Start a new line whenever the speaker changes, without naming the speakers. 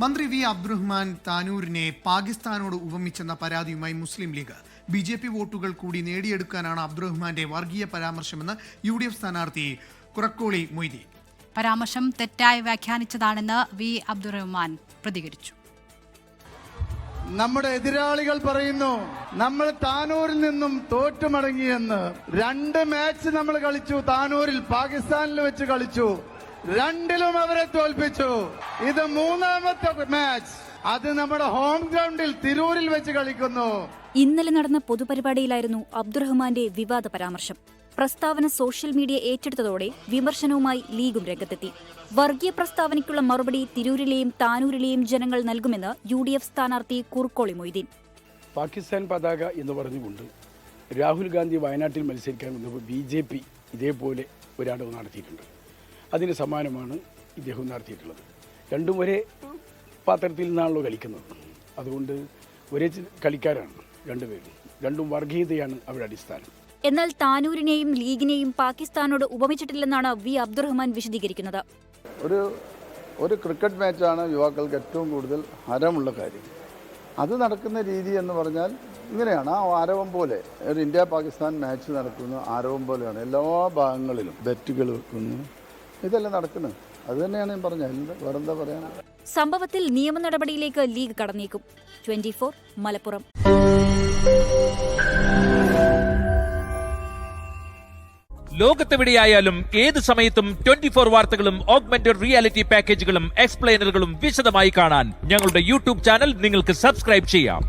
മന്ത്രി വി അബ്ദുറഹ്മാൻ താനൂരിനെ പാകിസ്ഥാനോട് ഉപമിച്ചെന്ന പരാതിയുമായി മുസ്ലിം ലീഗ്. BJP വോട്ടുകൾ കൂടി നേടിയെടുക്കാനാണ് അബ്ദുറഹ്മാന്റെ വർഗീയ പരാമർശമെന്ന് UDF സ്ഥാനാർത്ഥി കുറക്കോളി മൊയ്തീൻ.
പരാമർശം തെറ്റായി വ്യാഖ്യാനിച്ചതാണെന്ന് വി അബ്ദുറഹ്മാൻ പ്രതികരിച്ചു.
നമ്മുടെ എതിരാളികൾ പറയുന്നു നമ്മൾ താനൂരിൽ നിന്നും തോറ്റുമടങ്ങിയെന്ന്. 2 മാച്ച് നമ്മൾ കളിച്ചു, താനൂരിൽ പാകിസ്ഥാനിൽ വെച്ച് കളിച്ചു, 2ലും അവരെ തോൽപ്പിച്ചു. ഇത് 3ാമത്തെ മാച്ച്, അത് നമ്മുടെ ഹോം ഗ്രൗണ്ടിൽ തിരൂരിൽ വെച്ച് കളിക്കുന്നു.
ഇന്നലെ നടന്ന പൊതുപരിപാടിയിലായിരുന്നു അബ്ദുറഹ്മാന്റെ വിവാദ പരാമർശം. പ്രസ്താവന സോഷ്യൽ മീഡിയ ഏറ്റെടുത്തതോടെ വിമർശനവുമായി ലീഗും രംഗത്തെത്തി. വർഗീയ പ്രസ്താവനയ്ക്കുള്ള മറുപടി തിരൂരിലെയും താനൂരിലെയും ജനങ്ങൾ നൽകുമെന്ന് UDF സ്ഥാനാർത്ഥി കുറുക്കോളി മൊയ്തീൻ.
പാകിസ്ഥാൻ പതാക എന്ന് പറഞ്ഞുകൊണ്ട് രാഹുൽ ഗാന്ധി വയനാട്ടിൽ മത്സരിക്കാൻ വന്നപ്പോൾ BJP ഇതേപോലെ ഒരടവ് നടത്തിയിട്ടുണ്ട്. അതിന് സമാനമാണ് ഇദ്ദേഹം നടത്തിയിട്ടുള്ളത്. രണ്ടും ഒരേ പാത്രത്തിൽ നിന്നാണല്ലോ കളിക്കുന്നത്. അതുകൊണ്ട് ഒരേ കളിക്കാരാണ് രണ്ടുപേരും. രണ്ടും വർഗീയതയാണ് അവരുടെ അടിസ്ഥാനം.
എന്നാൽ താനൂരിനെയും ലീഗിനെയും പാകിസ്ഥാനോട് ഉപമിച്ചിട്ടില്ലെന്നാണ് വി അബ്ദുറഹ്മാൻ വിശദീകരിക്കുന്നത്.
ഒരു ക്രിക്കറ്റ് മാച്ചാണ് യുവാക്കൾക്ക് ഏറ്റവും കൂടുതൽ ഹരമുള്ള കാര്യം. അത് നടക്കുന്ന രീതി എന്ന് പറഞ്ഞാൽ ഇങ്ങനെയാണ്. ആ ആരവം പോലെ ഒരു ഇന്ത്യ പാകിസ്ഥാൻ മാച്ച് നടക്കുന്ന ആരവം പോലെയാണ്. എല്ലാ ഭാഗങ്ങളിലും ബെറ്റുകൾ വെക്കുന്നു, ഇതെല്ലാം നടക്കുന്നത്. അത് തന്നെയാണ് ഞാൻ പറഞ്ഞത്. വേറെന്താ പറയാൻ?
സംഭവത്തിൽ നിയമ നടപടിയിലേക്ക് ലീഗ് കടന്നേക്കും. 24 മലപ്പുറം.
ലോകത്തെവിടെയായാലും ഏത് സമയത്തും 24 വാർത്തകളും ഓഗ്മെന്റഡ് റിയാലിറ്റി പാക്കേജുകളും എക്സ്പ്ലെയിനറുകളും വിശദമായി കാണാൻ ഞങ്ങളുടെ YouTube ചാനൽ നിങ്ങൾക്ക് സബ്സ്ക്രൈബ് ചെയ്യാം.